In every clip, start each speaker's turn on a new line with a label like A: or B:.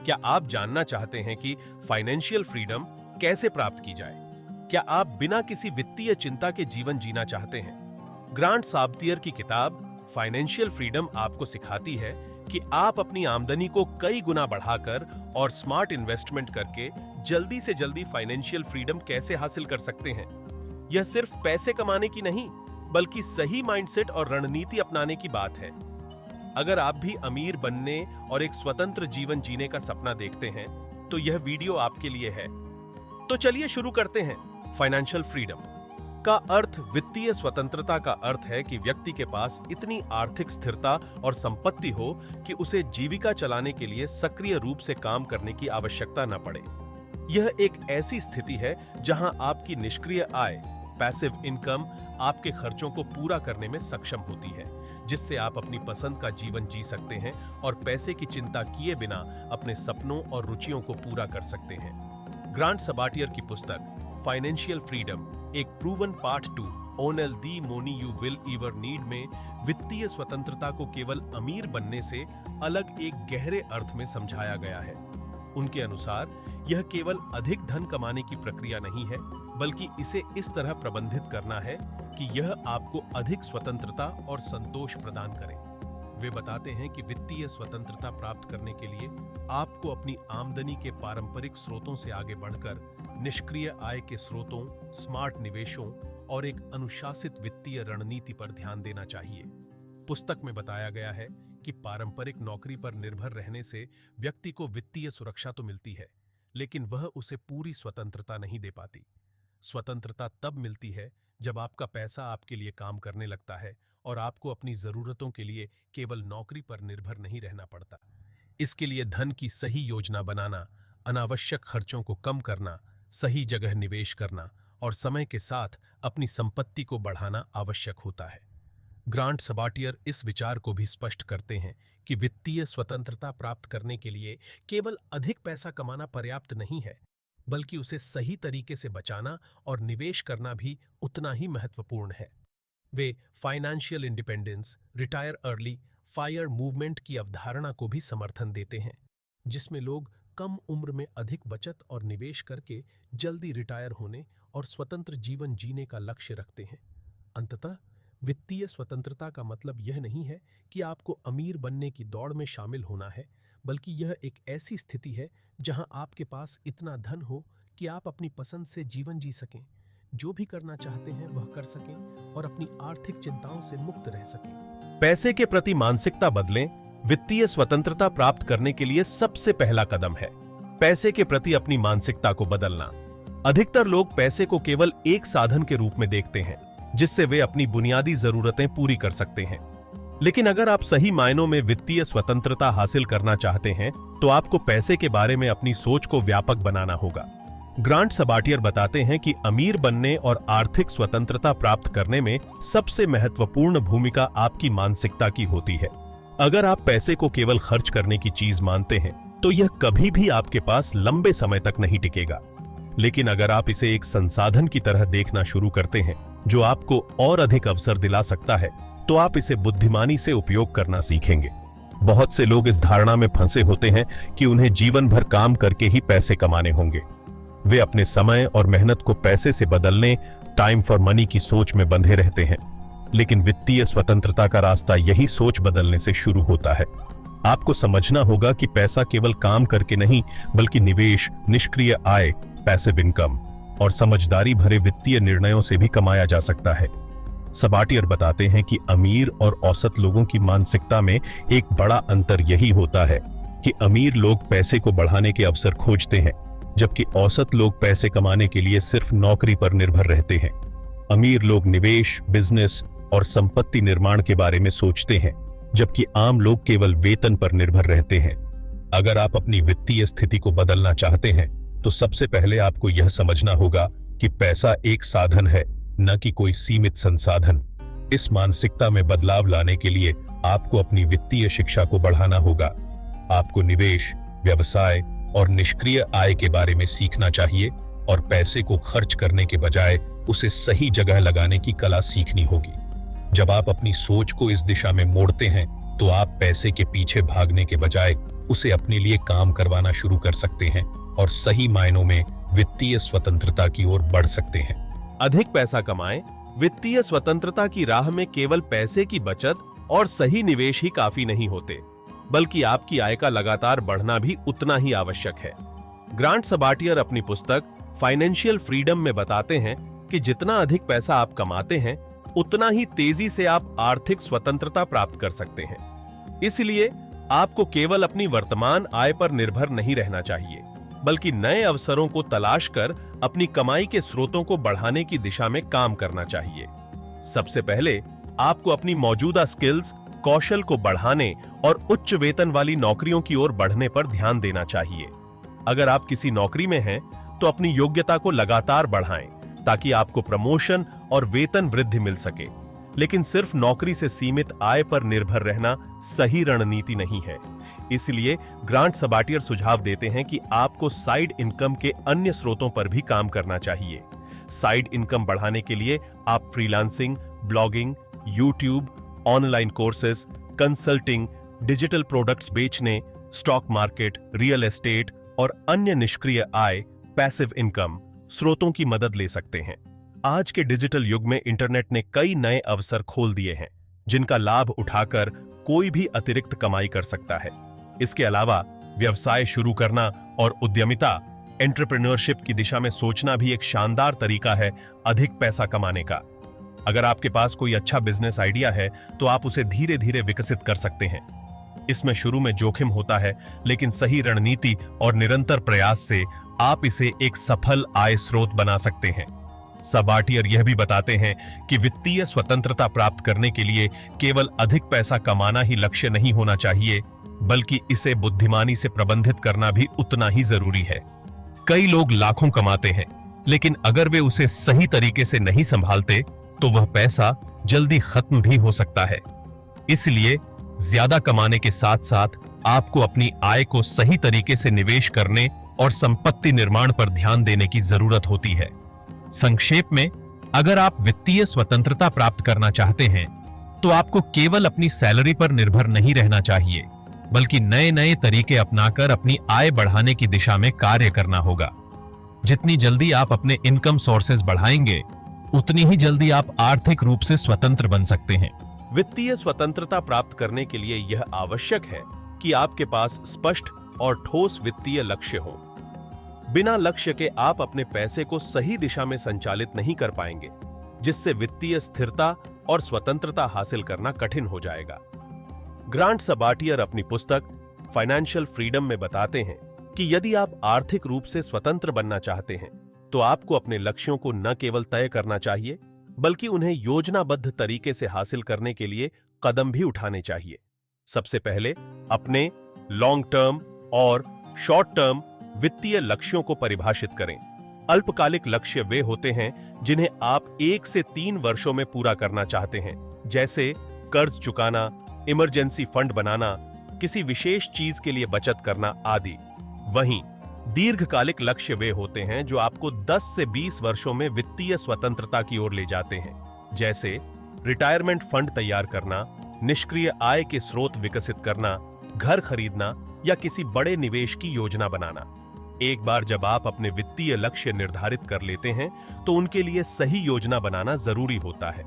A: क्या आप जानना चाहते हैं कि फाइनेंशियल फ्रीडम कैसे प्राप्त की जाए? क्या आप बिना किसी वित्तीय चिंता के जीवन जीना चाहते हैं? ग्रांट साब्तियर की किताब फाइनेंशियल फ्रीडम आपको सिखाती है कि आप अपनी आमदनी को कई गुना बढ़ाकर और स्मार्ट इन्वेस्टमेंट करके जल्दी से जल्दी फाइनेंशियल फ्रीडम कैसे हासिल कर सकते हैं। यह सिर्फ पैसे कमाने की नहीं, बल्कि सही माइंडसेट और रणनीति अपनाने की बात है। अगर आप भी अमीर बनने और एक स्वतंत्र जीवन जीने का सपना देखते हैं, तो यह वीडियो आपके लिए है। तो चलिए शुरू करते हैं। फाइनेंशियल फ्रीडम का अर्थ वित्तीय स्वतंत्रता का अर्थ है कि व्यक्ति के पास इतनी आर्थिक स्थिरता और संपत्ति हो कि उसे जीविका चलाने के लिए सक्रिय रूप से काम करने की आवश्यकता न पड़े। यह एक ऐसी स्थिति है जहां आपकी निष्क्रिय आय, पैसिव इनकम, आपके खर्चों को पूरा करने में सक्षम होती है, जिससे आप अपनी पसंद का जीवन जी सकते हैं और पैसे की चिंता किए बिना अपने सपनों और रुचियों को पूरा कर सकते हैं। ग्रांट सबाटियर की पुस्तक फाइनेंशियल फ्रीडम, एक proven path to all the money you will ever need में वित्तीय स्वतंत्रता को केवल अमीर बनने से अलग एक गहरे अर्थ में समझाया गया है। उनके अनुसार यह केवल अधिक धन कमाने की प्रक्रिया नहीं है, बल्कि इसे इस तरह प्रबंधित करना है कि यह आपको अधिक स्वतंत्रता और संतोष प्रदान करे। वे बताते हैं कि वित्तीय स्वतंत्रता प्राप्त करने के लिए आपको अपनी आमदनी के पारंपरिक स्रोतों से आगे बढ़कर निष्क्रिय आय के स्रोतों, स्मार्ट निवेशों और एक अनुशासित वित्तीय रणनीति पर ध्यान देना चाहिए। पुस्तक में बताया गया है कि पारंपरिक नौकरी पर निर्भर रहने से व्यक्ति को वित्तीय सुरक्षा तो मिलती है, लेकिन वह उसे पूरी स्वतंत्रता नहीं दे पाती। स्वतंत्रता तब मिलती है जब आपका पैसा आपके लिए काम करने लगता है और आपको अपनी जरूरतों के लिए केवल नौकरी पर निर्भर नहीं रहना पड़ता। इसके लिए धन की सही योजना बनाना, अनावश्यक खर्चों को कम करना, सही जगह निवेश करना और समय के साथ अपनी संपत्ति को बढ़ाना आवश्यक होता है। ग्रांट सबाटियर इस विचार को भी स्पष्ट करते हैं कि वित्तीय स्वतंत्रता प्राप्त करने के लिए केवल अधिक पैसा कमाना पर्याप्त नहीं है, बल्कि उसे सही तरीके से बचाना और निवेश करना भी उतना ही महत्वपूर्ण है। वे financial independence, retire early, FIRE movement की अवधारणा को भी समर्थन देते हैं, जिसमें लोग कम उम्र में अधिक बचत और निवेश करके जल्दी रिटायर होने और स्वतंत्र जीवन जीने का लक्ष्य रखते हैं। अंततः वित्तीय स्वतंत्रता का मतलब यह नहीं है कि आपको अमीर बनने की दौड़ में शामिल होना है, बल्कि यह एक ऐसी स्थिति है जहां आपके पास इतना धन हो कि आप अपनी पसंद से जीवन जी सकें, जो भी करना चाहते हैं वह कर सकें और अपनी आर्थिक चिंताओं से मुक्त रह सकें। पैसे के प्रति मानसिकता बदलें। वित्तीय स्वतंत्रता प्राप्त करने के लिए सबसे पहला कदम है पैसे के प्रति अपनी मानसिकता को बदलना। अधिकतर लोग पैसे को केवल एक साधन के रूप में देखते हैं, जिससे वे अपनी बुनियादी जरूरतें पूरी कर सकते हैं। लेकिन अगर आप सही मायनों में वित्तीय स्वतंत्रता हासिल करना चाहते हैं, तो आपको पैसे के बारे में अपनी सोच को व्यापक बनाना होगा। ग्रांट सबाटियर बताते हैं कि अमीर बनने और आर्थिक स्वतंत्रता प्राप्त करने में सबसे महत्वपूर्ण भूमिका आपकी मानसिकता की होती है। अगर आप पैसे को केवल खर्च करने की चीज मानते हैं, तो यह कभी भी आपके पास लंबे समय तक नहीं टिकेगा। लेकिन अगर आप इसे एक संसाधन की तरह देखना शुरू करते हैं, जो आपको और अधिक अवसर दिला सकता है, तो आप इसे बुद्धिमानी से उपयोग करना सीखेंगे। बहुत से लोग इस धारणा में फंसे होते हैं कि उन्हें जीवन भर काम करके ही पैसे कमाने होंगे। वे अपने समय और मेहनत को पैसे से बदलने, टाइम फॉर मनी की सोच में बंधे रहते हैं। लेकिन वित्तीय स्वतंत्रता का रास्ता यही सोच बदलने से शुरू होता है। आपको समझना होगा कि पैसा केवल काम करके नहीं, बल्कि निवेश, निष्क्रिय आय, पैसिव इनकम और समझदारी भरे वित्तीय निर्णयों से भी कमाया जा सकता है। सबाटियर बताते हैं कि अमीर और औसत लोगों की मानसिकता में एक बड़ा अंतर यही होता है कि अमीर लोग पैसे को बढ़ाने के अवसर खोजते हैं, जबकि औसत लोग पैसे कमाने के लिए सिर्फ नौकरी पर निर्भर रहते हैं। अमीर लोग निवेश, बिजनेस और संपत्ति निर्माण के बारे में सोचते हैं, जबकि आम लोग केवल वेतन पर निर्भर रहते हैं। अगर आप अपनी वित्तीय स्थिति को बदलना चाहते हैं, तो सबसे पहले आपको यह समझना होगा कि पैसा एक साधन है, न कि कोई सीमित संसाधन। इस मानसिकता में बदलाव लाने के लिए आपको अपनी वित्तीय शिक्षा को बढ़ाना होगा। आपको निवेश, व्यवसाय और निष्क्रिय आय के बारे में सीखना चाहिए और पैसे को खर्च करने के बजाय उसे सही जगह लगाने की कला सीखनी होगी। जब आप अपनी सोच को इस दिशा में मोड़ते हैं,
B: तो आप पैसे के पीछे भागने के बजाय उसे अपने लिए काम करवाना शुरू कर सकते हैं और सही मायनों में वित्तीय स्वतंत्रता की ओर बढ़ सकते हैं।
A: अधिक पैसा कमाएं। वित्तीय स्वतंत्रता की राह में केवल पैसे की बचत और सही निवेश ही काफी नहीं होते, बल्कि आपकी आय का लगातार बढ़ना भी उतना ही आवश्यक है। ग्रांट सबाटियर अपनी पुस्तक फाइनेंशियल फ्रीडम में बताते हैं कि जितना अधिक पैसा आप कमाते हैं, उतना ही तेजी से आप आर्थिक स्वतंत्रता प्राप्त कर सकते हैं। इसलिए आपको केवल अपनी वर्तमान आय पर निर्भर नहीं रहना चाहिए, बल्कि नए अवसरों को तलाश कर अपनी कमाई के स्रोतों को बढ़ाने की दिशा में काम करना चाहिए। सबसे पहले आपको अपनी मौजूदा स्किल्स, कौशल को बढ़ाने और उच्च वेतन वाली नौकरियों की ओर बढ़ने पर ध्यान देना चाहिए। अगर आप किसी नौकरी में हैं, तो अपनी योग्यता को लगातार बढ़ाएं ताकि आपको प्रमोशन और वेतन वृद्धि मिल सके। लेकिन सिर्फ नौकरी से सीमित आय पर निर्भर रहना सही रणनीति नहीं है। इसलिए ग्रांट सबाटियर सुझाव देते हैं कि आपको साइड इनकम के अन्य स्रोतों पर भी काम करना चाहिए। साइड इनकम बढ़ाने के लिए आप freelancing, blogging, YouTube, online courses, consulting, digital products बेचने, स्टॉक मार्केट, रियल एस्टेट और अन्य निष्क्रिय आय, पैसिव इनकम स्रोतों की मदद ले सकते हैं। आज के डिजिटल युग में इंटरनेट ने कई नए अवसर खोल दिए हैं, जिनका लाभ उठाकर कोई भी अतिरिक्त कमाई कर सकता है। इसके अलावा व्यवसाय शुरू करना और उद्यमिता, एंटरप्रेन्योरशिप की दिशा में सोचना भी एक शानदार तरीका है अधिक पैसा कमाने का। अगर आपके पास कोई अच्छा बिजनेस आइडिया है, तो आप उसे धीरे धीरे विकसित कर सकते हैं। इसमें शुरू में जोखिम होता है, लेकिन सही रणनीति और निरंतर प्रयास से आप इसे एक सफल आय स्रोत बना सकते हैं। सबाटियर यह भी बताते हैं कि वित्तीय स्वतंत्रता प्राप्त करने के लिए केवल अधिक पैसा कमाना ही लक्ष्य नहीं होना चाहिए, बल्कि इसे बुद्धिमानी से प्रबंधित करना भी उतना ही जरूरी है। कई लोग लाखों कमाते हैं, लेकिन अगर वे उसे सही तरीके से नहीं संभालते, तो वह पैसा जल्दी खत्म भी हो सकता है। इसलिए ज्यादा कमाने के साथ साथ आपको अपनी आय को सही तरीके से निवेश करने और संपत्ति निर्माण पर ध्यान देने की जरूरत होती है। संक्षेप में, अगर आप वित्तीय स्वतंत्रता प्राप्त करना चाहते हैं, तो आपको केवल अपनी सैलरी पर निर्भर नहीं रहना चाहिए, बल्कि नए नए तरीके अपनाकर अपनी आय बढ़ाने की दिशा में कार्य करना होगा। जितनी जल्दी आप अपने इनकम सोर्सेज बढ़ाएंगे, उतनी ही जल्दी आप आर्थिक रूप से स्वतंत्र बन सकते हैं। वित्तीय स्वतंत्रता प्राप्त करने के लिए यह आवश्यक है कि आपके पास स्पष्ट और ठोस वित्तीय लक्ष्य हो। बिना लक्ष्य के आप अपने पैसे को सही दिशा में संचालित नहीं कर पाएंगे, जिससे वित्तीय स्थिरता और स्वतंत्रता हासिल करना कठिन हो जाएगा। ग्रांट सबाटियर अपनी पुस्तक फाइनेंशियल फ्रीडम में बताते हैं कि यदि आप आर्थिक रूप से स्वतंत्र बनना चाहते हैं, तो आपको अपने लक्ष्यों को न केवल तय करना चाहिए, बल्कि उन्हें योजनाबद्ध तरीके से हासिल करने के लिए कदम भी उठाने चाहिए। सबसे पहले अपने लॉन्ग टर्म और शॉर्ट टर्म वित्तीय लक्ष्यों को परिभाषित करें। अल्पकालिक लक्ष्य वे होते हैं जिन्हें आप 1 से 3 वर्षों में पूरा करना चाहते हैं, जैसे कर्ज चुकाना, इमरजेंसी फंड बनाना, किसी विशेष चीज के लिए बचत करना आदि। वहीं दीर्घकालिक लक्ष्य वे होते हैं जो आपको 10 से 20 वर्षों में वित्तीय स्वतंत्रता की ओर ले जाते हैं, जैसे रिटायरमेंट फंड तैयार करना, निष्क्रिय आय के स्रोत विकसित करना, घर खरीदना या किसी बड़े निवेश की योजना बनाना। एक बार जब आप अपने वित्तीय लक्ष्य निर्धारित कर लेते हैं, तो उनके लिए सही योजना बनाना जरूरी होता है।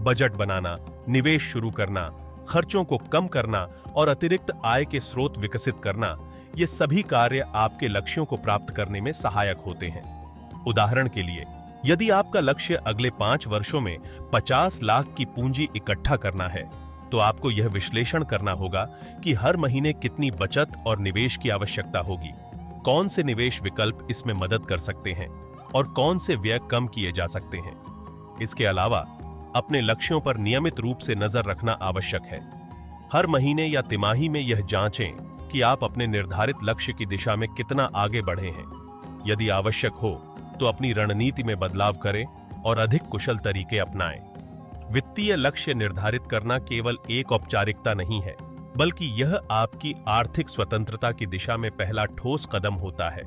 A: बजट बनाना, निवेश शुरू करना, खर्चों को कम करना और अतिरिक्त आय के स्रोत विकसित करना, ये सभी कार्य आपके लक्ष्यों को प्राप्त करने में सहायक होते हैं। उदाहरण के लिए, यदि आपका लक्ष्य अगले 5 वर्षों में 50 लाख की पूंजी इकट्ठा करना है, तो आपको यह विश्लेषण करना होगा कि हर महीने कितनी बचत और निवेश की आवश्यकता होगी, कौन से निवेश विकल्प इसमें मदद कर सकते हैं और कौन से व्यय कम किए जा सकते हैं। इसके अलावा अपने लक्ष्यों पर नियमित रूप से नजर रखना आवश्यक है। हर महीने या तिमाही में यह जांचें कि आप अपने निर्धारित लक्ष्य की दिशा में कितना आगे बढ़े हैं। यदि आवश्यक हो तो अपनी रणनीति में बदलाव करें और अधिक कुशल तरीके अपनाएं। वित्तीय लक्ष्य निर्धारित करना केवल एक औपचारिकता नहीं है, बल्कि यह आपकी आर्थिक स्वतंत्रता की दिशा में पहला ठोस कदम होता है।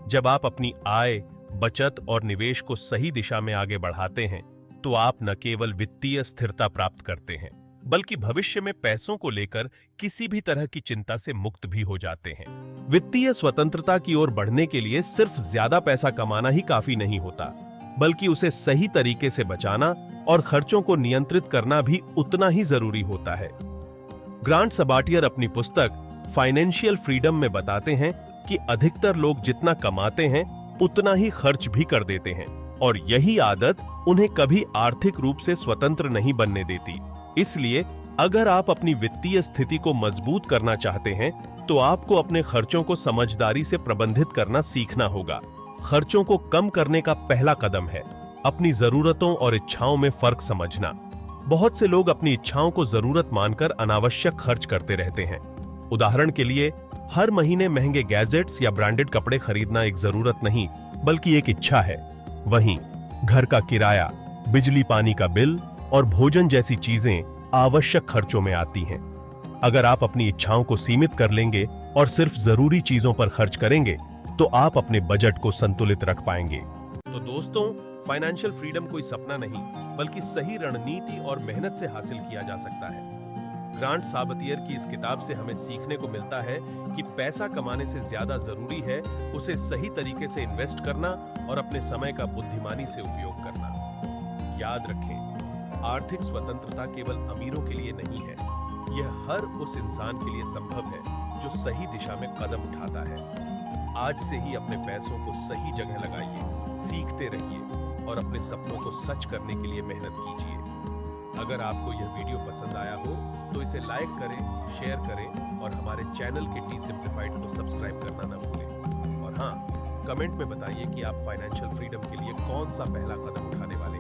A: जब आप अपनी आय, बचत और निवेश को सही दिशा में आगे बढ़ाते हैं, तो आप न केवल वित्तीय स्थिरता प्राप्त करते हैं, बल्कि भविष्य में पैसों को लेकर किसी भी तरह की चिंता से मुक्त भी हो जाते हैं। वित्तीय स्वतंत्रता की ओर बढ़ने के लिए सिर्फ ज्यादा पैसा कमाना ही काफी नहीं होता, बल्कि उसे सही तरीके से बचाना और खर्चों को नियंत्रित करना भी उतना ही जरूरी होता है। ग्रांट सबाटियर अपनी पुस्तक फाइनेंशियल फ्रीडम में बताते हैं कि अधिकतर लोग जितना कमाते हैं उतना ही खर्च भी कर देते हैं, और यही आदत उन्हें कभी आर्थिक रूप से स्वतंत्र नहीं बनने देती। इसलिए अगर आप अपनी वित्तीय स्थिति को मजबूत करना चाहते हैं तो आपको अपने खर्चों को समझदारी से प्रबंधित करना सीखना होगा। खर्चों को कम करने का पहला कदम है अपनी जरूरतों और इच्छाओं में फर्क समझना। बहुत से लोग अपनी इच्छाओं को जरूरत मानकर अनावश्यक खर्च करते रहते हैं। उदाहरण के लिए, हर महीने महंगे गैजेट्स या ब्रांडेड कपड़े खरीदना एक जरूरत नहीं बल्कि एक इच्छा है। वहीं घर का किराया, बिजली पानी का बिल और भोजन जैसी चीजें आवश्यक खर्चों में आती हैं। अगर आप अपनी इच्छाओं को सीमित कर लेंगे और सिर्फ जरूरी चीजों पर खर्च करेंगे तो आप अपने बजट को संतुलित रख पाएंगे। तो दोस्तों, फाइनेंशियल फ्रीडम कोई सपना नहीं बल्कि सही रणनीति और मेहनत से हासिल किया जा सकता है। ग्रांट साबतियर की इस किताब से हमें सीखने को मिलता है कि पैसा कमाने से ज्यादा जरूरी है उसे सही तरीके से इन्वेस्ट करना और अपने समय का बुद्धिमानी से उपयोग करना। याद रखें, आर्थिक स्वतंत्रता केवल अमीरों के लिए नहीं है, यह हर उस इंसान के लिए संभव है जो सही दिशा में कदम उठाता है। आज से ही अपने पैसों को सही जगह लगाइए, सीखते रहिए और अपने सपनों को सच करने के लिए मेहनत कीजिए। अगर आपको यह वीडियो पसंद आया हो तो इसे लाइक करें, शेयर करें और हमारे चैनल के टी सिंप्लीफाइड को सब्सक्राइब करना न भूलें। और हाँ, कमेंट में बताइए कि आप फाइनेंशियल फ्रीडम के लिए कौन सा पहला कदम उठाने वाले हैं।